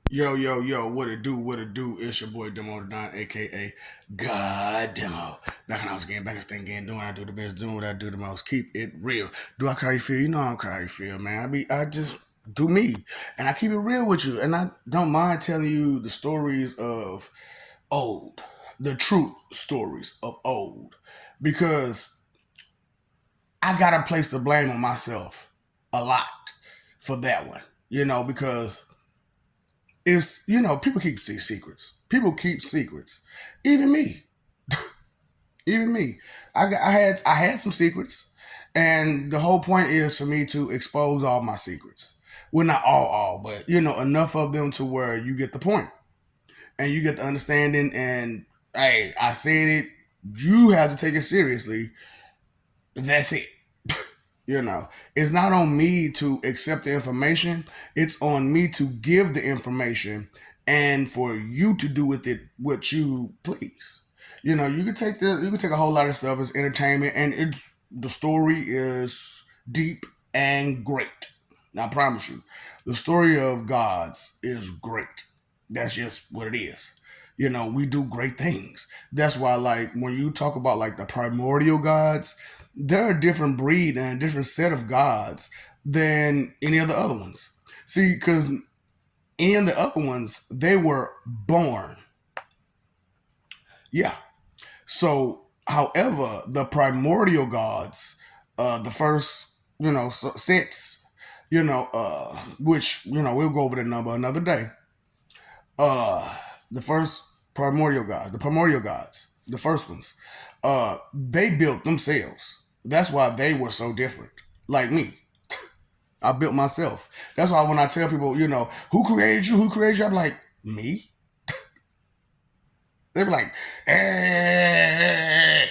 Yo, yo, yo, what it do? It's your boy Demo the Don, aka God Demo. Back when I was getting back, this thing getting doing, I do the best, doing what I do the most. Keep it real. Do I care how you feel? You know I don't care how you feel, man. I just do me. And I keep it real with you. And I don't mind telling you the stories of old. The truth stories of old. Because I got to place the blame on myself a lot for that one. Because people keep these secrets. People keep secrets. Even me. Even me. I had some secrets, and the whole point is for me to expose all my secrets. Well, not all, but enough of them to where you get the point and you get the understanding. And hey, I said it. You have to take it seriously. That's it. It's not on me to accept the information. It's on me to give the information and for you to do with it what you please. You can take a whole lot of stuff as entertainment, and the story is deep and great. I promise you, the story of gods is great. That's just what it is. We do great things. That's why, like, when you talk about like the primordial gods, they're a different breed and a different set of gods than any of the other ones. See, because any of the other ones, they were born. Yeah. So, however, the primordial gods, the first, six, which, we'll go over the number another day. The first primordial gods, the first ones, they built themselves. That's why they were so different. Like me, I built myself. That's why when I tell people, who created you? Who created you? I'm like, me? They're like, I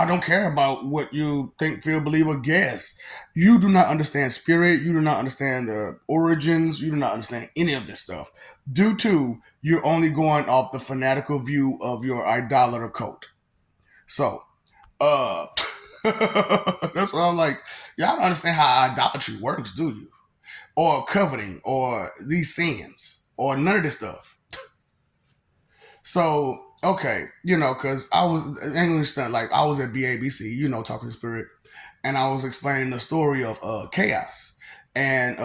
don't care about what you think, feel, believe, or guess. You do not understand spirit. You do not understand the origins. You do not understand any of this stuff. Due to you're only going off the fanatical view of your idolater cult. So, uh, that's why I'm like, y'all don't understand how idolatry works, do you? Or coveting, or these sins, or none of this stuff. So okay, because I was English like I was at BABC, talking to spirit, and I was explaining the story of chaos and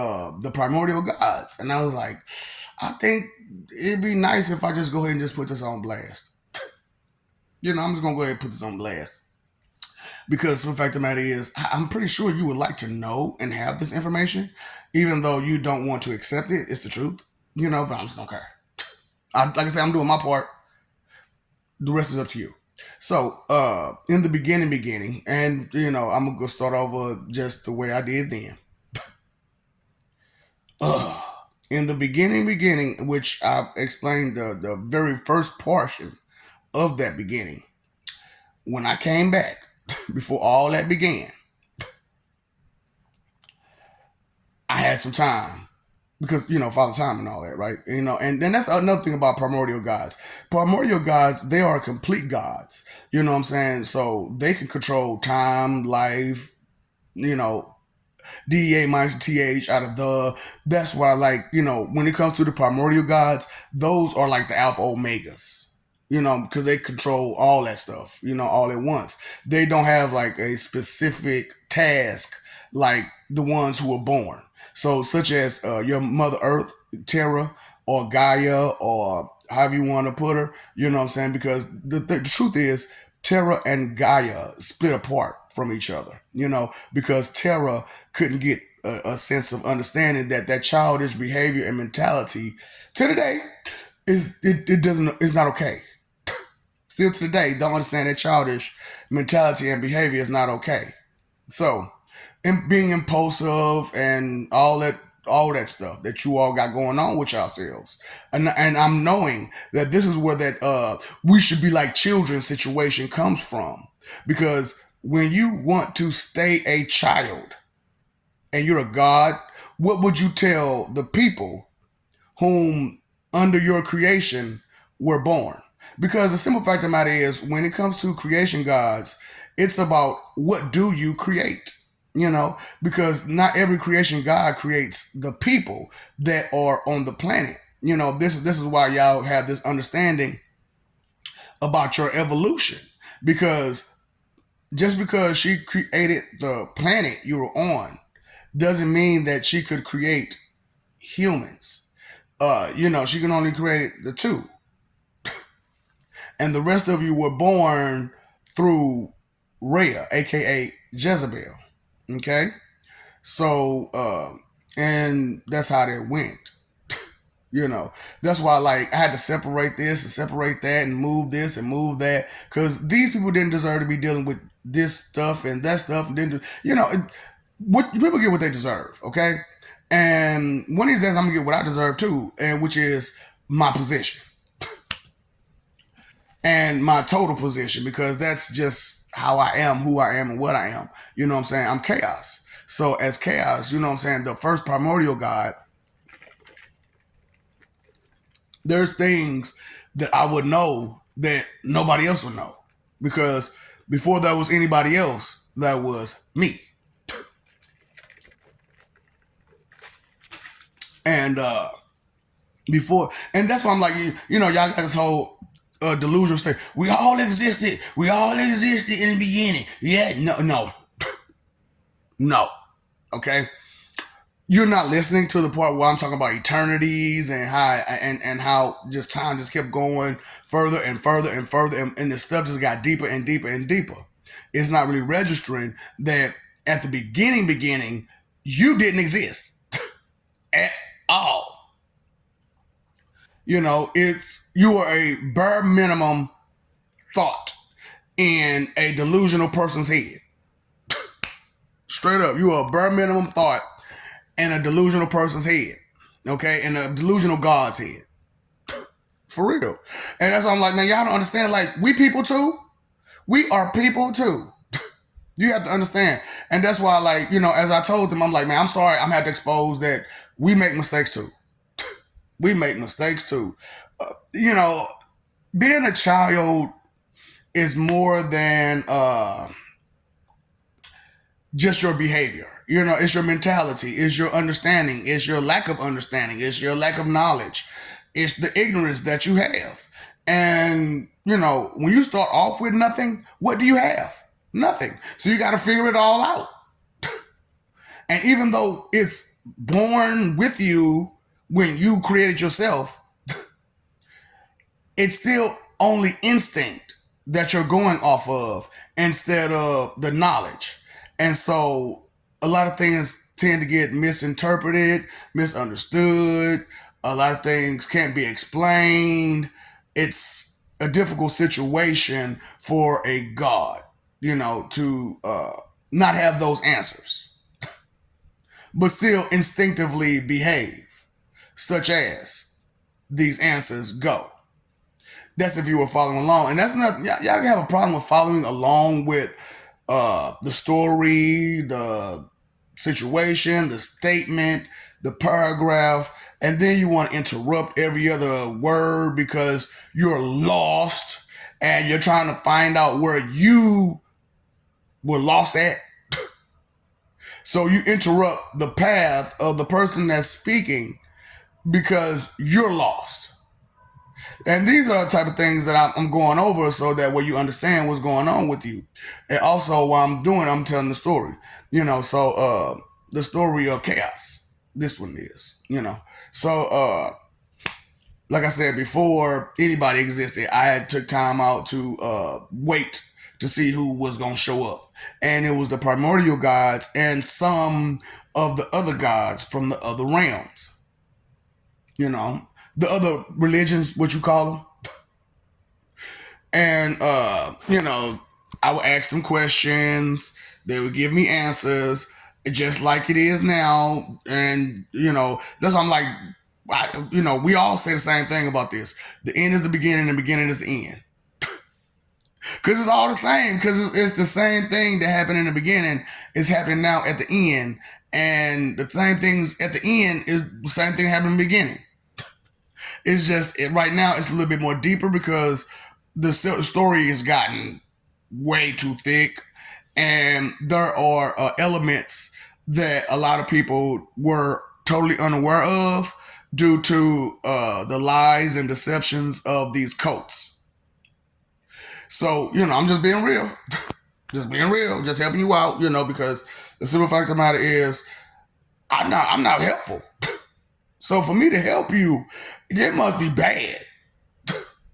the primordial gods, and I was like, I think it'd be nice if I just go ahead and just put this on blast. I'm just gonna go ahead and put this on blast because the fact of the matter is, I'm pretty sure you would like to know and have this information, even though you don't want to accept it. It's the truth, but I just don't care. Like I said, I'm doing my part. The rest is up to you. So, in the beginning, and I'm gonna go start over just the way I did then. Uh, in the beginning, which I explained the very first portion of that beginning, when I came back, before all that began, I had some time because father time and all that, right? And then that's another thing about primordial gods. Primordial gods, they are complete gods. You know what I'm saying? So they can control time, life, you know DEA minus TH out of the. That's why, like, when it comes to the primordial gods, those are like the alpha omegas. Because they control all that stuff, all at once. They don't have like a specific task like the ones who were born. So, such as your Mother Earth, Terra, or Gaia, or however you want to put her, you know what I'm saying? Because the truth is, Terra and Gaia split apart from each other, because Terra couldn't get a sense of understanding that childish behavior and mentality to today it doesn't is not okay. Still to today, don't understand that childish mentality and behavior is not okay. So, being impulsive and all that stuff that you all got going on with yourselves, and I'm knowing that this is where that we should be like children situation comes from, because when you want to stay a child and you're a god, what would you tell the people whom under your creation were born? Because the simple fact of the matter is, when it comes to creation gods, it's about what do you create? Because not every creation god creates the people that are on the planet. This is why y'all have this understanding about your evolution, because just because she created the planet you were on doesn't mean that she could create humans. She can only create the two, and the rest of you were born through Rhea, aka Jezebel. Okay, so and that's how that went. That's why, like, I had to separate this and separate that and move this and move that, because these people didn't deserve to be dealing with this stuff and that stuff, and didn't what people get what they deserve. Okay, and one of these days I'm gonna get what I deserve too, and which is my position and my total position, because that's just how I am, who I am, and what I am. You know what I'm saying? I'm chaos. So as chaos, you know what I'm saying, the first primordial God, there's things that I would know that nobody else would know, because before there was anybody else, that was me. And and that's why I'm like, y'all got this whole delusional state. We all existed. We all existed in the beginning. Yeah, no. Okay, you're not listening to the part where I'm talking about eternities and how just time just kept going further and further and further, and the stuff just got deeper and deeper and deeper. It's not really registering that at the beginning, you didn't exist at all. It's you were a bare minimum thought in a delusional person's head. Straight up, you are a bare minimum thought in a delusional person's head. Okay, in a delusional God's head. For real. And that's why I'm like, man, y'all don't understand. Like, we people too. We are people too. You have to understand. And that's why, like, as I told them, I'm like, man, I'm sorry. I'm going to have to expose that we make mistakes too. We make mistakes too. Being a child is more than just your behavior. It's your mentality, it's your understanding, it's your lack of understanding, it's your lack of knowledge, it's the ignorance that you have. And, when you start off with nothing, what do you have? Nothing. So you got to figure it all out. And even though it's born with you when you created yourself, it's still only instinct that you're going off of instead of the knowledge. And so a lot of things tend to get misinterpreted, misunderstood. A lot of things can't be explained. It's a difficult situation for a God, to not have those answers, but still instinctively behave, such as these answers go. That's if you were following along. And that's not, y'all have a problem with following along with the story, the situation, the statement, the paragraph, and then you want to interrupt every other word because you're lost and you're trying to find out where you were lost at. So you interrupt the path of the person that's speaking because you're lost. And these are the type of things that I'm going over so that way you understand what's going on with you. And also, while I'm doing, I'm telling the story. So the story of chaos. This one is, So like I said before, anybody existed, I had took time out to wait to see who was gonna show up, and it was the primordial gods and some of the other gods from the other realms. The other religions, what you call them. And I would ask them questions. They would give me answers, just like it is now. And that's why I'm like, we all say the same thing about this. The end is the beginning, and the beginning is the end. Because it's all the same. Because it's the same thing that happened in the beginning is happening now at the end, and the same things at the end is the same thing happening in the beginning. It's just right now it's a little bit more deeper because the story has gotten way too thick, and there are elements that a lot of people were totally unaware of due to the lies and deceptions of these cults. So, I'm just being real. Just being real, just helping you out, because the simple fact of the matter is I'm not helpful. So for me to help you, it must be bad.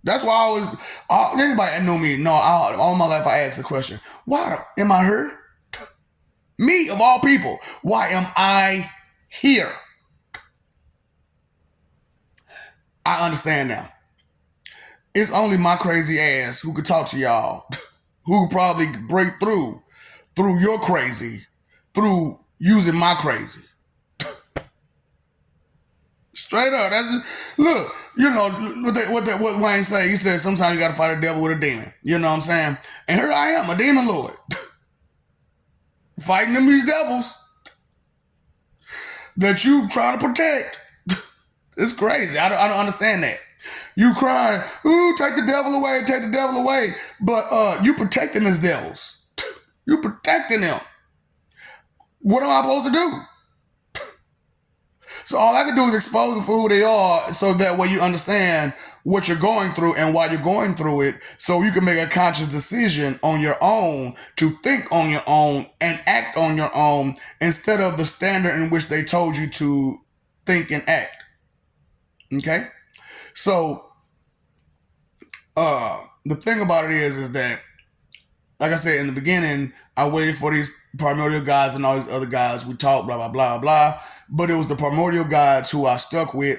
That's why I always, anybody that know me, all my life I ask the question, why am I hurt? Me, of all people, why am I here? I understand now. It's only my crazy ass who could talk to y'all, who could probably break through your crazy, through using my crazy. Straight up. Look, what Wayne say. He said sometimes you got to fight a devil with a demon. You know what I'm saying? And here I am, a demon lord, fighting these devils that you try to protect. It's crazy. I don't understand that. You crying, ooh, take the devil away, take the devil away. But you protecting these devils. You protecting them. What am I supposed to do? So all I can do is expose them for who they are, so that way you understand what you're going through and why you're going through it, so you can make a conscious decision on your own, to think on your own and act on your own, instead of the standard in which they told you to think and act. Okay? So the thing about it is that, like I said in the beginning, I waited for these primordial gods and all these other gods. We talked, blah, blah, blah, blah. But it was the primordial gods who I stuck with.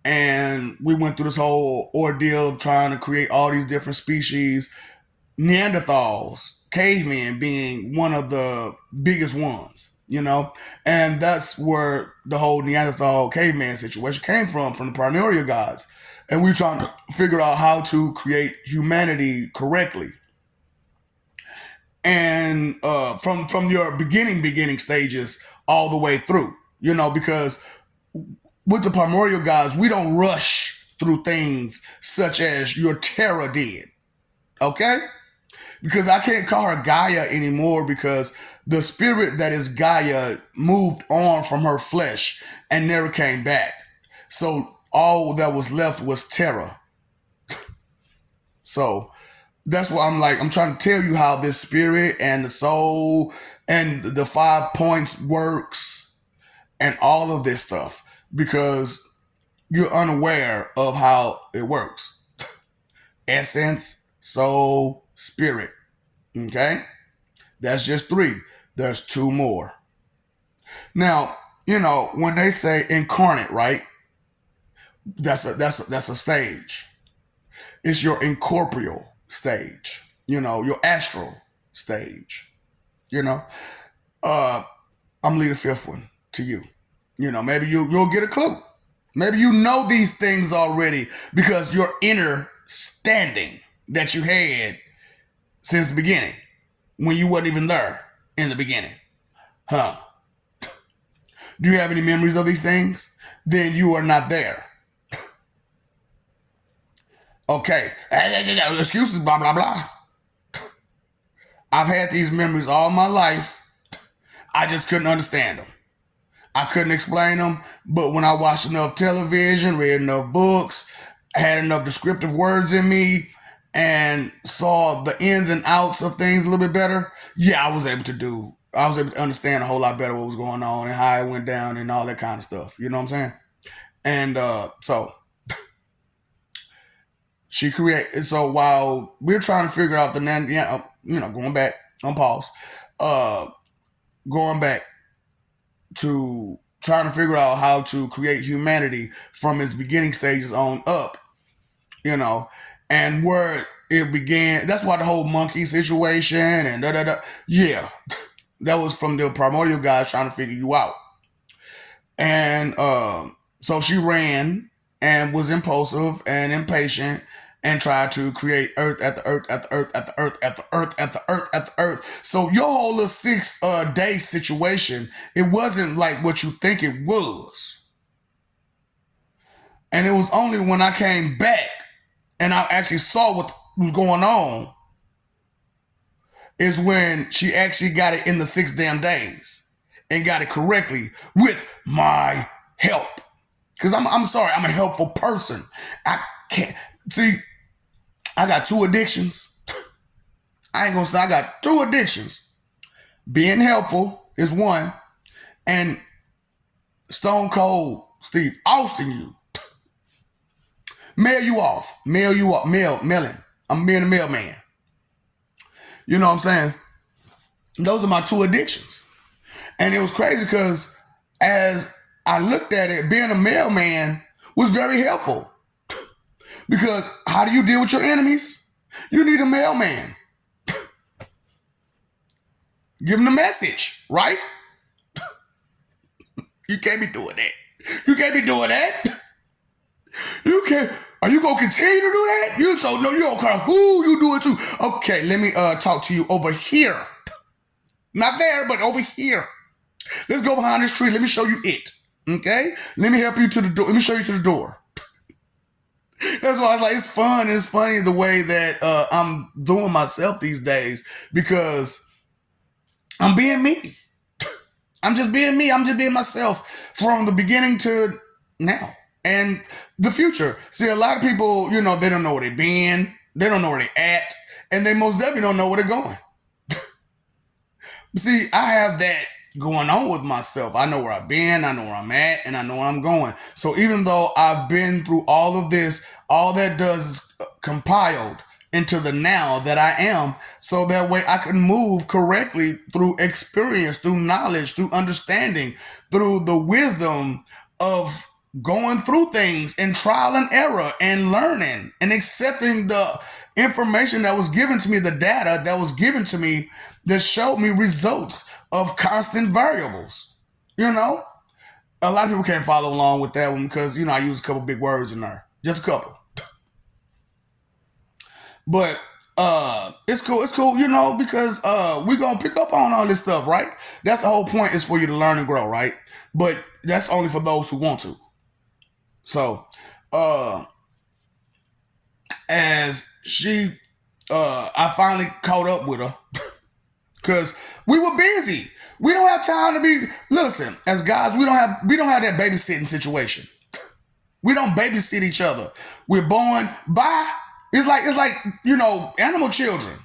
And we went through this whole ordeal of trying to create all these different species. Neanderthals, cavemen being one of the biggest ones, And that's where the whole Neanderthal caveman situation came from the primordial gods. And we were trying to figure out how to create humanity correctly. And from your beginning stages all the way through, because with the primordial gods, we don't rush through things such as your Terra did. Okay? Because I can't call her Gaia anymore, because the spirit that is Gaia moved on from her flesh and never came back. So all that was left was Terra. So that's what I'm trying to tell you how this spirit and the soul and the 5 points works and all of this stuff, because you're unaware of how it works. Essence, soul, spirit. Okay? That's just 3. There's 2 more. Now, when they say incarnate, right? That's a stage. It's your incorporeal stage. Your astral stage. I'm leaving the 5th one to you. Maybe you'll get a clue. Maybe you know these things already, because your inner standing that you had since the beginning, when you wasn't even there in the beginning. Huh? Do you have any memories of these things? Then you are not there. Okay. Excuses, blah, blah, blah. I've had these memories all my life. I just couldn't understand them. I couldn't explain them, but when I watched enough television, read enough books, had enough descriptive words in me, and saw the ins and outs of things a little bit better, I was able to understand a whole lot better what was going on and how it went down and all that kind of stuff. You know what I'm saying? And so she created. So while we're trying to figure out going back on pause, going back to trying to figure out how to create humanity from its beginning stages on up, and where it began. That's why the whole monkey situation and yeah, that was from the primordial guys trying to figure you out. And so she ran and was impulsive and impatient and tried to create earth at the earth at the earth at the earth at the earth at the earth at the earth. So your whole little 6 day situation, it wasn't like what you think it was. And it was only when I came back and I actually saw what was going on is when she actually got it in the 6 damn days and got it correctly with my help. Because I'm sorry, I'm a helpful person. I can't see. I got two addictions. I ain't gonna say I got two addictions. Being helpful is one, and Stone Cold Steve Austin you. Mail you off. Mailing. I'm being a mailman. You know what I'm saying? Those are my two addictions. And it was crazy because as I looked at it, being a mailman was very helpful. Because how do you deal with your enemies? You need a mailman. Give them the message, right? You can't be doing that. You can't be doing that. You can't. Are you gonna continue to do that? You don't care who you do it to. Okay, let me talk to you over here. Not there, but over here. Let's go behind this tree. Let me show you it. Okay? Let me help you to the door. Let me show you to the door. That's why I was like, it's fun. It's funny the way that I'm doing myself these days because I'm being me. I'm just being me. I'm just being myself from the beginning to now and the future. See, a lot of people, they don't know where they've been. They don't know where they're at. And they most definitely don't know where they're going. See, I have that going on with myself. I know where I've been, I know where I'm at, and I know where I'm going. So even though I've been through all of this, all that does is compiled into the now that I am, so that way I can move correctly through experience, through knowledge, through understanding, through the wisdom of going through things and trial and error and learning and accepting the information that was given to me, the data that was given to me that showed me results of constant variables. A lot of people can't follow along with that one because, I use a couple big words in there. Just a couple. But it's cool, because we're going to pick up on all this stuff, right? That's the whole point, is for you to learn and grow, right? But that's only for those who want to. So, as I finally caught up with her because we were busy. We don't have time to be. Listen, as guys, we don't have that babysitting situation. We don't babysit each other. We're born by. It's like animal children.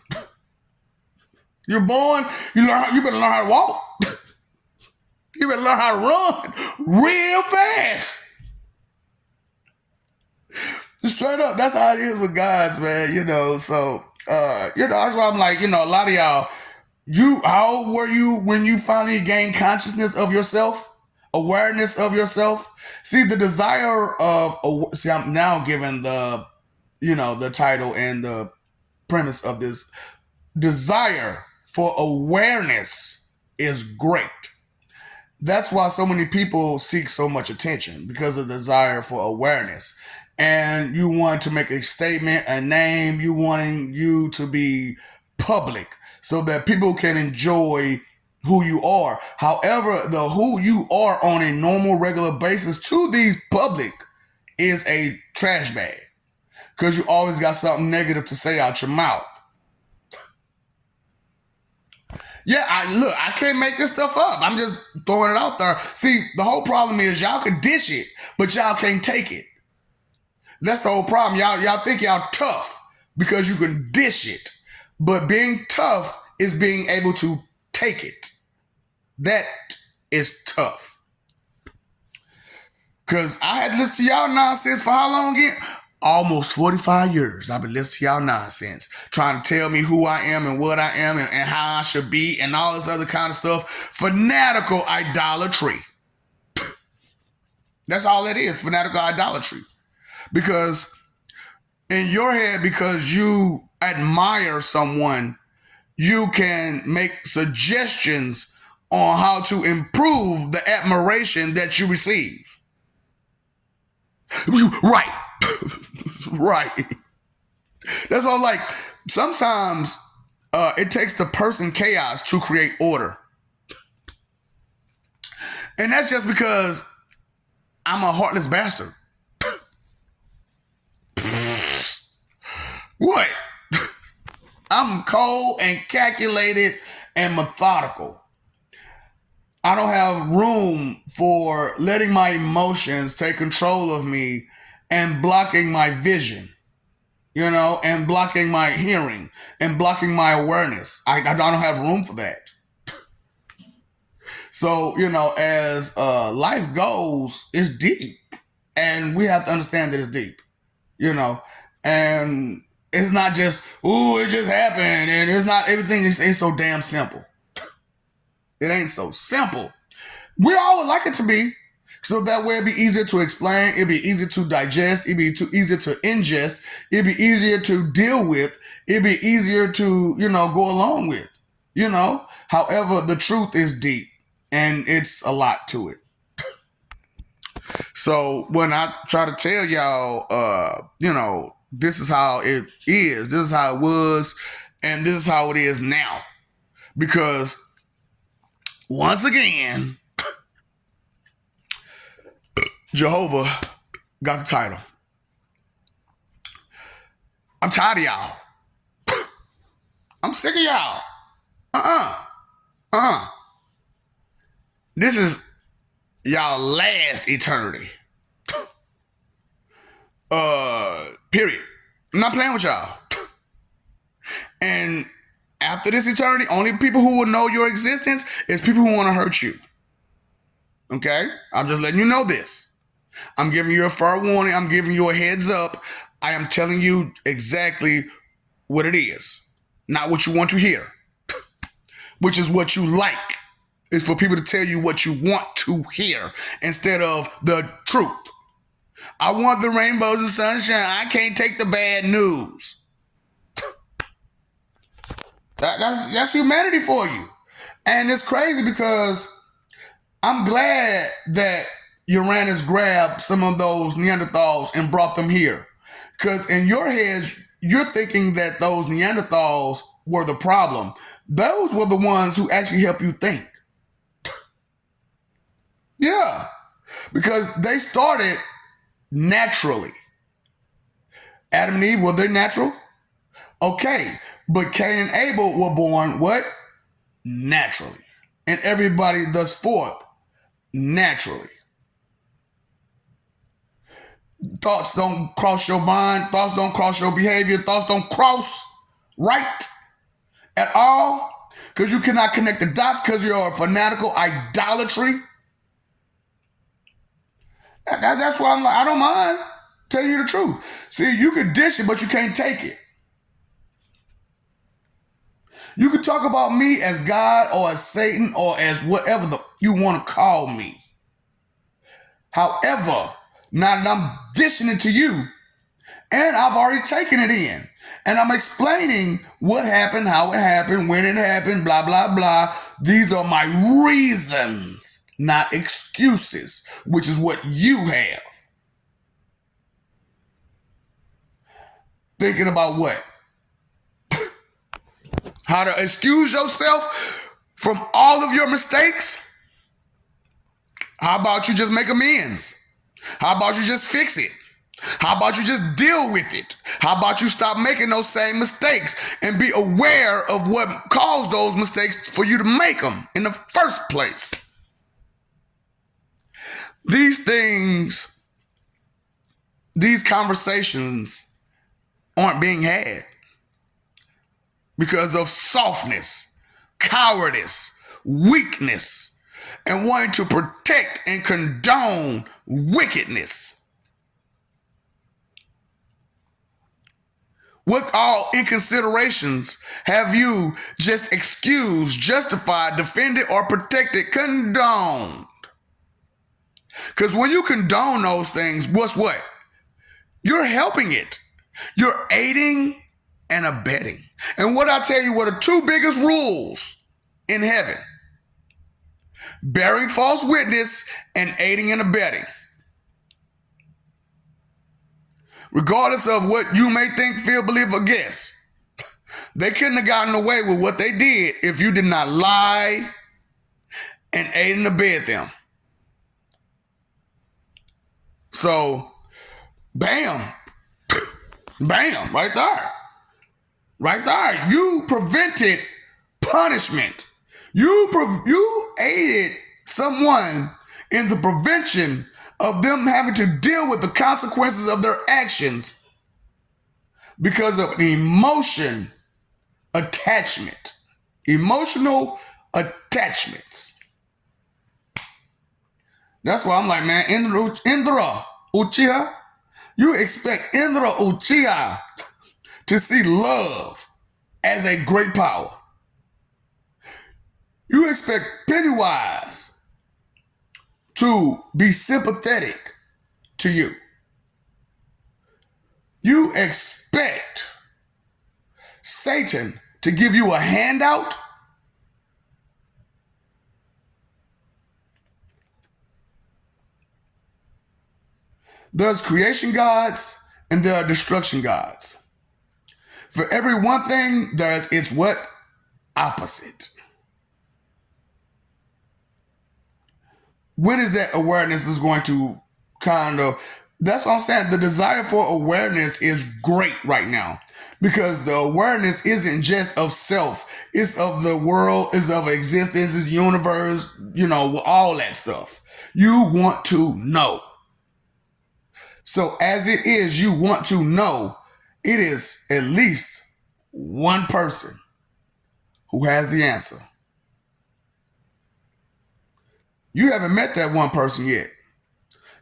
You're born. You better learn how to walk. You better learn how to run real fast. Straight up, that's how it is with guys, man. So that's why I'm like, a lot of y'all. How old were you when you finally gained consciousness of yourself, awareness of yourself? See, the desire of. See, I'm now given the title and the premise of this. Desire for awareness is great. That's why so many people seek so much attention, because of the desire for awareness. And you want to make a statement, a name, you wanting you to be public so that people can enjoy who you are. However, the who you are on a normal, regular basis to these public is a trash bag, because you always got something negative to say out your mouth. Yeah, I can't make this stuff up. I'm just throwing it out there. See, the whole problem is y'all can dish it, but y'all can't take it. That's the whole problem. Y'all think y'all tough because you can dish it. But being tough is being able to take it. That is tough. Because I had to listen to y'all nonsense for how long again? Almost 45 years. I've been listening to y'all nonsense, trying to tell me who I am and what I am and how I should be and all this other kind of stuff. Fanatical idolatry. That's all it is, fanatical idolatry. Because in your head, because you admire someone, you can make suggestions on how to improve the admiration that you receive. Right. Right. That's all. Like, sometimes it takes the person chaos to create order. And that's just because I'm a heartless bastard. What? I'm cold and calculated and methodical. I don't have room for letting my emotions take control of me and blocking my vision, and blocking my hearing and blocking my awareness. I don't have room for that. So, as life goes, it's deep. And we have to understand that it's deep, and it's not just, ooh, it just happened. And it's not, everything ain't so damn simple. It ain't so simple. We all would like it to be. So that way it'd be easier to explain, it'd be easier to digest, it'd be easier to ingest, it'd be easier to deal with, it'd be easier to, go along with, However, the truth is deep and it's a lot to it. So when I try to tell y'all, this is how it is, this is how it was, and this is how it is now. Because once again, Jehovah got the title. I'm tired of y'all. I'm sick of y'all. This is y'all last eternity. Period. I'm not playing with y'all. And after this eternity, only people who will know your existence is people who want to hurt you. Okay? I'm just letting you know this. I'm giving you a fair warning. I'm giving you a heads up. I am telling you exactly what it is, not what you want to hear, which is what you like. It's for people to tell you what you want to hear instead of the truth. I want the rainbows and sunshine. I can't take the bad news. That's humanity for you. And it's crazy because I'm glad that Uranus grabbed some of those Neanderthals and brought them here. Because in your heads, you're thinking that those Neanderthals were the problem. Those were the ones who actually help you think. Yeah. Because they started naturally. Adam and Eve, were they natural? Okay. But Cain and Abel were born what? Naturally. And everybody thus forth, naturally. Thoughts don't cross your mind. Thoughts don't cross your behavior. Thoughts don't cross right at all. Because you cannot connect the dots because you're a fanatical idolatry. That's why I'm like, I don't mind telling you the truth. See, you can dish it, but you can't take it. You can talk about me as God or as Satan or as whatever you want to call me. However, now that I'm dishing it to you, and I've already taken it in, and I'm explaining what happened, how it happened, when it happened, blah, blah, blah. These are my reasons, not excuses, which is what you have. Thinking about what? How to excuse yourself from all of your mistakes? How about you just make amends? How about you just fix it? How about you just deal with it? How about you stop making those same mistakes and be aware of what caused those mistakes for you to make them in the first place? These things, these conversations aren't being had because of softness, cowardice, weakness, and wanting to protect and condone wickedness. What all inconsiderations have you just excused, justified, defended, or protected, condoned? Because when you condone those things, what's what? You're helping it. You're aiding and abetting. And what I tell you, what are two biggest rules in heaven? Bearing false witness and aiding and abetting. Regardless of what you may think, feel, believe, or guess, they couldn't have gotten away with what they did if you did not lie and aid and abet them. So, bam, bam, right there. Right there. You prevented punishment. You aided someone in the prevention of them having to deal with the consequences of their actions because of an emotional attachments. That's why I'm like, man, Indra Uchiha, you expect Indra Uchiha to see love as a great power. You expect Pennywise to be sympathetic to you. You expect Satan to give you a handout. There's creation gods and there are destruction gods. For every one thing, there's its what? Opposite. When is that awareness is going to kind of, that's what I'm saying. The desire for awareness is great right now because the awareness isn't just of self. It's of the world, it's of existence, it's universe, all that stuff. You want to know. So as it is, you want to know, it is at least one person who has the answer. You haven't met that one person yet.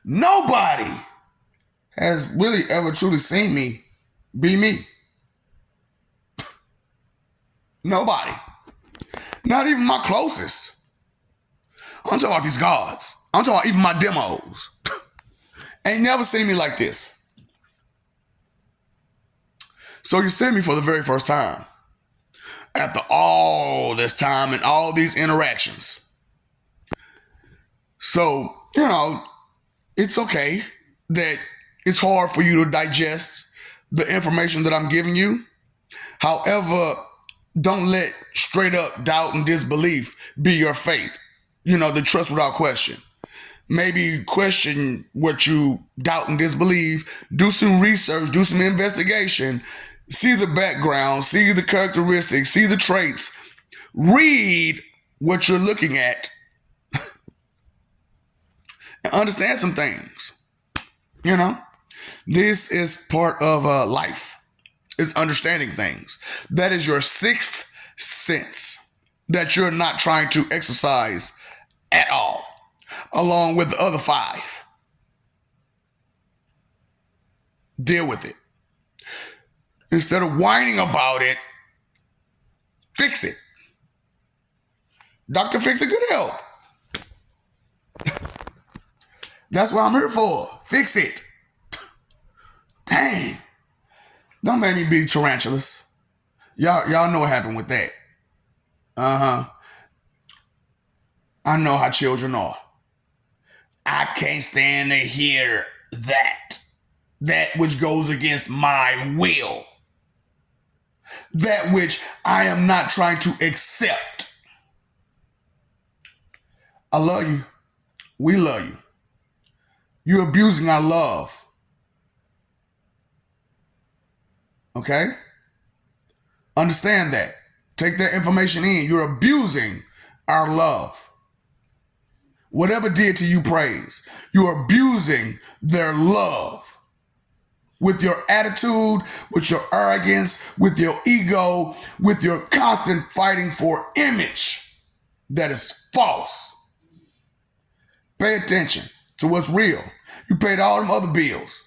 Nobody has really ever truly seen me be me. Nobody. Not even my closest. I'm talking about these gods. I'm talking about even my demos. Ain't never seen me like this. So you see me for the very first time. After all this time and all these interactions. So, it's okay that it's hard for you to digest the information that I'm giving you. However, don't let straight up doubt and disbelief be your fate. The trust without question. Maybe question what you doubt and disbelieve. Do some research, do some investigation. See the background, see the characteristics, see the traits. Read what you're looking at. And understand some things. This is part of life. It's understanding things. That is your sixth sense that you're not trying to exercise at all, along with the other five. Deal with it. Instead of whining about it, fix it. Dr. Fix-It could help. That's what I'm here for. Fix it. Dang. Don't make me be tarantulas. Y'all know what happened with that. I know how children are. I can't stand to hear that. That which goes against my will. That which I am not trying to accept. I love you. We love you. You're abusing our love. Okay? Understand that. Take that information in. You're abusing our love. Whatever did to you praise, you're abusing their love. With your attitude, with your arrogance, with your ego, with your constant fighting for image that is false. Pay attention to what's real. You paid all them other bills.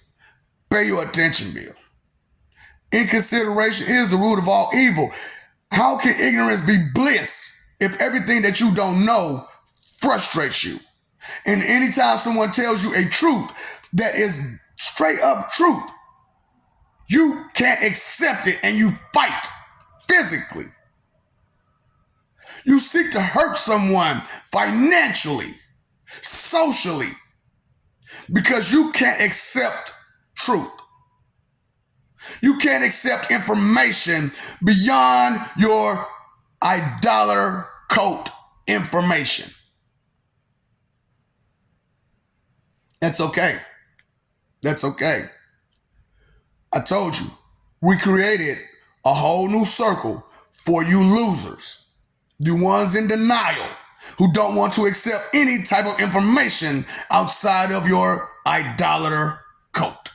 Pay your attention bill. Inconsideration is the root of all evil. How can ignorance be bliss if everything that you don't know frustrates you? And anytime someone tells you a truth that is straight up truth, you can't accept it and you fight physically. You seek to hurt someone financially, socially, because you can't accept truth. You can't accept information beyond your idolater cult information. That's okay. That's okay. I told you, we created a whole new circle for you losers, the ones in denial, who don't want to accept any type of information outside of your idolater cult.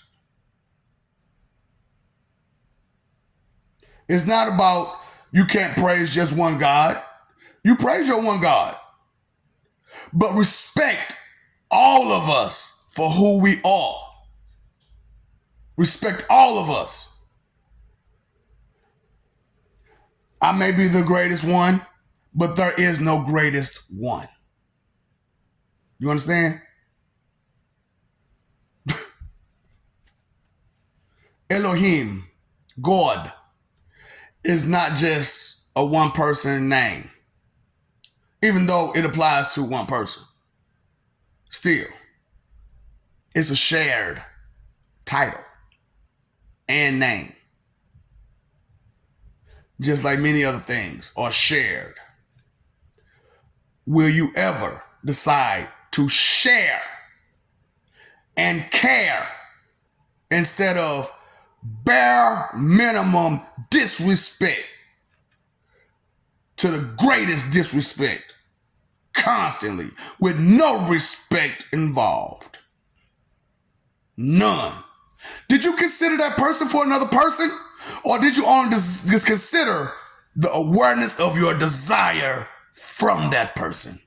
It's not about you can't praise just one God. You praise your one God. But respect all of us for who we are. Respect all of us. I may be the greatest one, but there is no greatest one. You understand? Elohim, God, is not just a one person name, even though it applies to one person. Still, it's a shared title and name, just like many other things are shared. Will you ever decide to share and care instead of bare minimum disrespect to the greatest disrespect constantly with no respect involved? None. Did you consider that person for another person? Or did you only just consider the awareness of your desire from that person?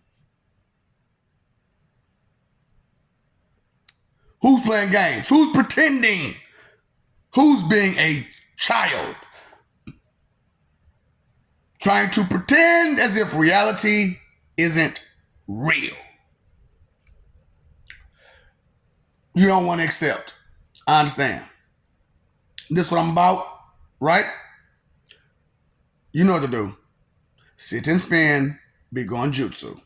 Who's playing games? Who's pretending? Who's being a child? Trying to pretend as if reality isn't real. You don't want to accept. I understand. This is what I'm about, right? You know what to do. Sit and spin, be going jutsu.